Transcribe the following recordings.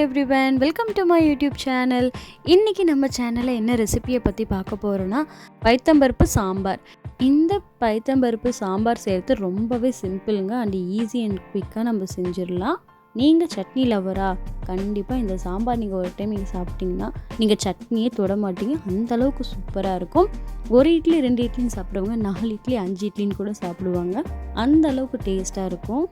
Everyone, welcome to my YouTube channel. இன்றைக்கி நம்ம சேனலில் என்ன ரெசிபியை பற்றி பார்க்க போகிறோன்னா பைத்தம்பருப்பு சாம்பார். இந்த பைத்தம்பருப்பு சாம்பார் செய்கிறது ரொம்பவே சிம்பிளுங்க அண்ட் ஈஸி அண்ட் குயிக்காக நம்ம செஞ்சிடலாம். நீங்கள் சட்னி லவரா? கண்டிப்பாக இந்த சாம்பார் நீங்கள் ஒரு டைம் நீங்கள் சாப்பிட்டிங்கன்னா நீங்கள் சட்னியே தொட மாட்டீங்க, அந்தளவுக்கு சூப்பராக இருக்கும். ஒரு இட்லி 2 இட்லின்னு சாப்பிடுவாங்க, 4 இட்லி 5 இட்லின்னு கூட சாப்பிடுவாங்க, அந்த அளவுக்கு டேஸ்ட்டாக இருக்கும்.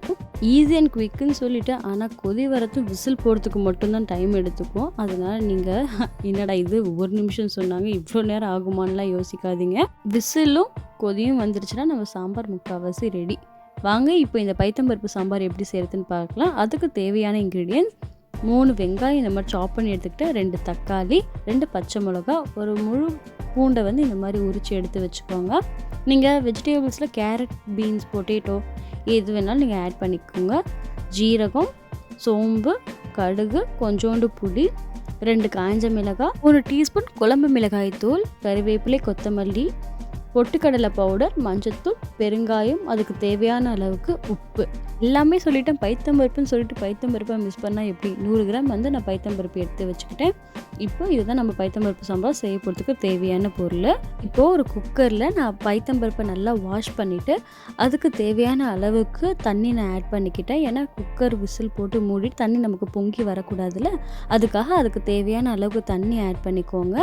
ஈஸி அண்ட் குவிக்குன்னு சொல்லிவிட்டு ஆனால் கொதி வரத்தும் விசில் போடுறதுக்கு மட்டும்தான் டைம் எடுத்துக்கும். அதனால் நீங்கள் என்னடா இது 1 நிமிஷம் சொன்னாங்க இவ்வளோ நேரம் ஆகுமான்லாம் யோசிக்காதீங்க. விசிலும் கொதியும் வந்துருச்சுன்னா நம்ம சாம்பார் முக்கால்வாசி ரெடி. வாங்க இப்போ இந்த பைத்தம்பருப்பு சாம்பார் எப்படி செய்கிறதுன்னு பார்க்கலாம். அதுக்கு தேவையான இன்க்ரீடியன்ட்ஸ் 3 வெங்காயம் இந்த மாதிரி சாப் பண்ணி எடுத்துக்கிட்டு, 2 தக்காளி, 2 பச்சை மிளகா, ஒரு முழு பூண்டை இந்த மாதிரி உரித்து எடுத்து வச்சுக்கோங்க. நீங்கள் வெஜிடபிள்ஸில் கேரட், பீன்ஸ், பொட்டேட்டோ எது வேணாலும் நீங்கள் ஆட் பண்ணிக்கோங்க. ஜீரகம், சோம்பு, கடுகு, கொஞ்சோண்டு புளி, 2 காய்ஞ்ச மிளகாய், 1 டீஸ்பூன் குழம்பு மிளகாய் தூள், கறிவேப்பிலை, கொத்தமல்லி, பொட்டுக்கடலை பவுடர், மஞ்சத்தூள், பெருங்காயம், அதுக்கு தேவையான அளவுக்கு உப்பு. எல்லாமே சொல்லிட்டேன். பைத்தம்பருப்புன்னு சொல்லிட்டு பைத்தம்பருப்பை மிஸ் பண்ணால் எப்படி? 100 கிராம் நான் பைத்தம்பருப்பு எடுத்து வச்சுக்கிட்டேன். இப்போ இதுதான் நம்ம பைத்தம்பருப்பு சாம்பார் செய்ய போகிறதுக்கு தேவையான பொருள். இப்போது ஒரு குக்கரில் நான் பைத்தம்பருப்பை நல்லா வாஷ் பண்ணிவிட்டு அதுக்கு தேவையான அளவுக்கு தண்ணி நான் ஆட் பண்ணிக்கிட்டேன். ஏன்னா குக்கர் விசில் போட்டு மூடிட்டு தண்ணி நமக்கு பொங்கி வரக்கூடாதுல்ல, அதுக்கு தேவையான அளவுக்கு தண்ணி ஆட் பண்ணிக்கோங்க.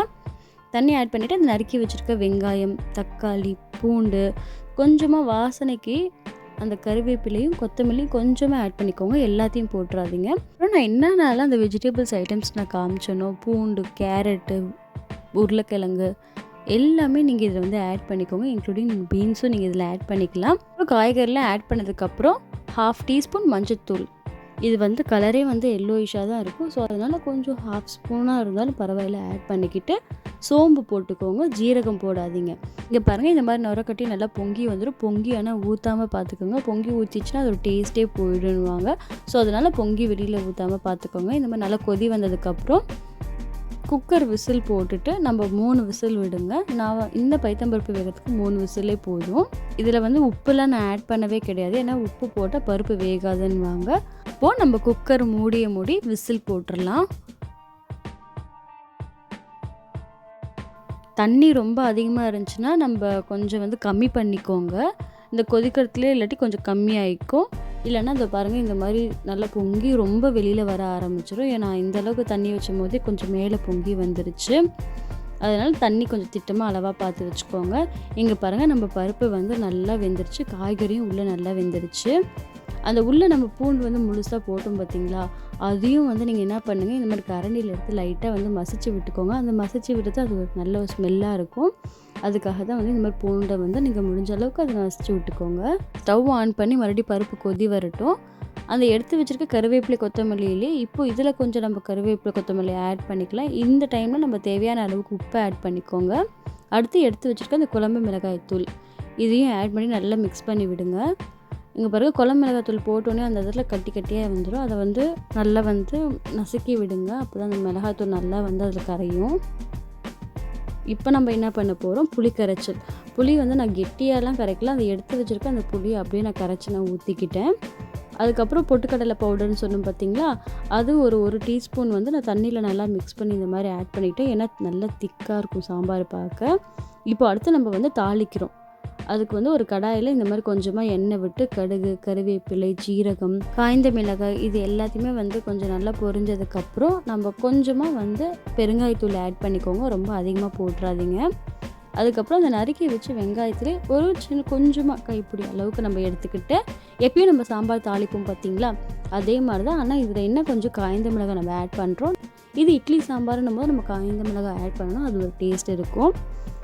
தண்ணி ஆட் பண்ணிவிட்டு அந்த நறுக்கி வச்சுருக்க வெங்காயம், தக்காளி, பூண்டு, கொஞ்சமாக வாசனைக்கு அந்த கறிவேப்பிலையும் கொத்தமல்லியும் கொஞ்சமாக ஆட் பண்ணிக்கோங்க. எல்லாத்தையும் போட்டுறாதீங்க. அப்புறம் நான் என்னென்னலாம் அந்த வெஜிடபிள்ஸ் ஐட்டம்ஸ் நான் காமிச்சனோ, பூண்டு, கேரட்டு, உருளைக்கிழங்கு எல்லாமே நீங்கள் இதில் ஆட் பண்ணிக்கோங்க. இன்க்ளூடிங் பீன்ஸும் நீங்கள் இதில் ஆட் பண்ணிக்கலாம். அப்புறம் காய்கறிலாம் ஆட் பண்ணதுக்கப்புறம் 1/2 டீஸ்பூன் மஞ்சத்தூள். இது கலரே எல்லோயிஷாக தான் இருக்கும். ஸோ அதனால் கொஞ்சம் 1/2 ஸ்பூனாக இருந்தாலும் பரவாயில்ல ஆட் பண்ணிக்கிட்டு சோம்பு போட்டுக்கோங்க. ஜீரகம் போடாதீங்க. இங்கே பாருங்கள், இந்த மாதிரி நுரக்கட்டி நல்லா பொங்கி வந்துடும். பொங்கி ஆனால் ஊற்றாமல் பார்த்துக்கோங்க. பொங்கி ஊற்றிச்சுன்னா அதோட டேஸ்ட்டே போயிடுவாங்க. ஸோ அதனால் பொங்கி வெளியில் ஊற்றாமல் பார்த்துக்கோங்க. இந்த மாதிரி நல்லா கொதி வந்ததுக்கப்புறம் குக்கர் விசில் போட்டுட்டு நம்ம 3 விசில் விடுங்க. நான் இந்த பைத்தம்பருப்பு வேகிறதுக்கு 3 விசிலே போதும். இதில் உப்புலாம் நான் ஆட் பண்ணவே கிடையாது. ஏன்னா உப்பு போட்டால் பருப்பு வேகாதுன்னு வாங்க. இப்போது நம்ம குக்கர் மூடி விசில் போட்டுடலாம். தண்ணி ரொம்ப அதிகமாக இருந்துச்சுன்னா நம்ம கொஞ்சம் கம்மி பண்ணிக்கோங்க. இந்த கொதிக்கிறதுலேயே இல்லாட்டி கொஞ்சம் கம்மியாகிக்கும். இல்லைன்னா அதை பாருங்கள், இந்த மாதிரி நல்லா பொங்கி ரொம்ப வெளியில் வர ஆரம்பிச்சிடும். ஏன்னா இந்தளவுக்கு தண்ணி வச்சும் போதே கொஞ்சம் மேலே பொங்கி வந்துருச்சு. அதனால் தண்ணி கொஞ்சம் திட்டமாக அளவாக பார்த்து வச்சுக்கோங்க. இங்கே பாருங்கள், நம்ம பருப்பு நல்லா வெந்துருச்சு. காய்கறியும் உள்ளே நல்லா வெந்துருச்சு. அந்த உள்ளே நம்ம பூண்டு முழுசாக போட்டோம் பார்த்தீங்களா, அதையும் நீங்கள் என்ன பண்ணுங்கள், இந்த மாதிரி கரண்டியில் எடுத்து லைட்டாக மசிச்சு விட்டுக்கோங்க. அந்த மசிச்சு விட்டுட்டு அது ஒரு நல்ல ஒரு ஸ்மெல்லாக இருக்கும். அதுக்காக தான் இந்த மாதிரி பூண்டை நீங்கள் முடிஞ்ச அளவுக்கு அதை மசிச்சு விட்டுக்கோங்க. ஸ்டவ் ஆன் பண்ணி மறுபடியும் பருப்பு கொதி வரட்டும். அந்த எடுத்து வச்சுருக்க கருவேப்பிலை, கொத்தமல்லியிலே இப்போ இதில் கொஞ்சம் நம்ம கருவேப்பிலை, கொத்தமல்லி ஆட் பண்ணிக்கலாம். இந்த டைமில் நம்ம தேவையான அளவுக்கு உப்பை ஆட் பண்ணிக்கோங்க. அடுத்து எடுத்து வச்சுருக்க அந்த குழம்பு மிளகாய் தூள் இதையும் ஆட் பண்ணி நல்லா மிக்ஸ் பண்ணி விடுங்க. இங்கே பிறகு குழம்பு மிளகாத்தூள் போட்டோன்னே அந்த இடத்துல கட்டி கட்டியாக வந்துடும். அதை நல்லா நசுக்கி விடுங்க. அப்போ தான் அந்த மிளகாத்தூள் நல்லா அதில் கரையும். இப்போ நம்ம என்ன பண்ண போகிறோம், புளி கரைச்சல். புளி நான் கெட்டியாலாம் கரைக்கலாம். அதை எடுத்து வச்சுருக்க அந்த புளி அப்படியே நான் கரைச்சி நான் ஊற்றிக்கிட்டேன். அதுக்கப்புறம் பொட்டுக்கடலை பவுடர்னு சொன்னோம் பார்த்தீங்களா, அது ஒரு டீஸ்பூன் நான் தண்ணியில் நல்லா மிக்ஸ் பண்ணி இந்த மாதிரி ஆட் பண்ணிவிட்டேன். ஏன்னா நல்லா திக்காக இருக்கும் சாம்பார் பார்க்க. இப்போ அடுத்து நம்ம தாளிக்கிறோம். அதுக்கு ஒரு கடாயில் இந்த மாதிரி கொஞ்சமாக எண்ணெய் விட்டு கடுகு, கறிவேப்பிலை, ஜீரகம், காய்ந்த மிளகாய் இது எல்லாத்தையுமே கொஞ்சம் நல்லா பொரிஞ்சதுக்கப்புறம் நம்ம கொஞ்சமாக பெருங்காயத்தூள் ஆட் பண்ணிக்கோங்க. ரொம்ப அதிகமாக போட்டுறாதீங்க. அதுக்கப்புறம் அந்த நறுக்கி வச்சு வெங்காயத்துலேயே ஒரு கொஞ்சமாக கைப்பிடி அளவுக்கு நம்ம எடுத்துக்கிட்டு, எப்பயும் நம்ம சாம்பார் தாளிப்போம் பார்த்தீங்களா, அதே மாதிரி தான். ஆனால் இதில் என்ன கொஞ்சம் காய்ந்த மிளகாய் நம்ம ஆட் பண்ணுறோம். இது இட்லி சாம்பார்னும் போது நம்ம காய்ந்த மிளகாய் ஆட் பண்ணணும், அது ஒரு டேஸ்ட் இருக்கும்.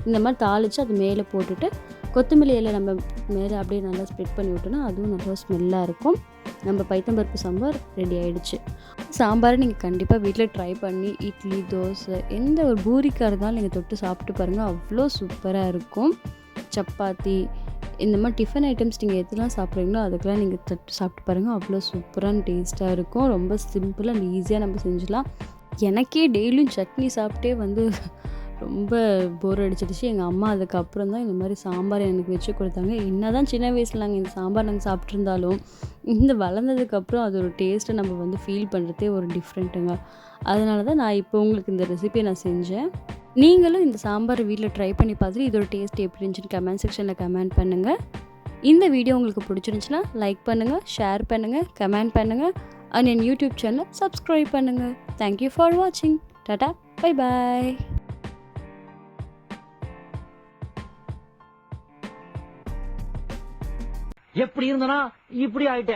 இந்த மாதிரி தாளித்து அது மேலே போட்டுட்டு கொத்தமல்லி இலை நம்ம மேலே அப்படியே நல்லா ஸ்ப்ரெட் பண்ணி விட்டோன்னா அதுவும் நல்லா ஸ்மெல்லாக இருக்கும். நம்ம பைத்தம்பருப்பு சாம்பார் ரெடி ஆகிடுச்சு. சாம்பாரை நீங்கள் கண்டிப்பாக வீட்டில் ட்ரை பண்ணி இட்லி, தோசை, எந்த ஒரு பூரிக்காக இருந்தாலும் நீங்கள் தொட்டு சாப்பிட்டு பாருங்கள், அவ்வளோ சூப்பராக இருக்கும். சப்பாத்தி இந்த மாதிரி டிஃபன் ஐட்டம்ஸ் நீங்கள் எதுலாம் சாப்பிட்றீங்களோ அதுக்கெல்லாம் நீங்கள் தொட்டு சாப்பிட்டு பாருங்கள், அவ்வளோ சூப்பரான டேஸ்ட்டாக இருக்கும். ரொம்ப சிம்பிளாக அண்ட் ஈஸியாக நம்ம செஞ்சிடலாம். எனக்கே டெய்லியும் சட்னி சாப்பிட்டே ரொம்ப போர் அடிச்சிடுச்சு. எங்கள் அம்மா அதுக்கப்புறம் தான் இந்த மாதிரி சாம்பார் எனக்கு வச்சு கொடுத்தாங்க. என்ன தான் சின்ன வயசில் நாங்கள் இந்த சாம்பார் நாங்கள் சாப்பிட்ருந்தாலும் இந்த வளர்ந்ததுக்கப்புறம் அது ஒரு டேஸ்ட்டை நம்ம வந்து ஃபீல் பண்ணுறதே ஒரு டிஃப்ரெண்ட்டுங்க. அதனால தான் நான் இப்போ உங்களுக்கு இந்த ரெசிபியை நான் செஞ்சேன். நீங்களும் இந்த சாம்பார் வீட்டில் ட்ரை பண்ணி பார்த்துட்டு இதோட டேஸ்ட் எப்படி இருந்துச்சுன்னு கமெண்ட் செக்ஷனில் கமெண்ட் பண்ணுங்கள். இந்த வீடியோ உங்களுக்கு பிடிச்சிருந்துச்சுன்னா லைக் பண்ணுங்கள், ஷேர் பண்ணுங்கள், கமெண்ட் பண்ணுங்கள் அண்ட் என் யூடியூப் சேனலை சப்ஸ்கிரைப் பண்ணுங்கள். தேங்க்யூ ஃபார் வாட்சிங். Tata, bye bye. எப்படி இருந்தனா இப்படி ஆயிட்டேன்.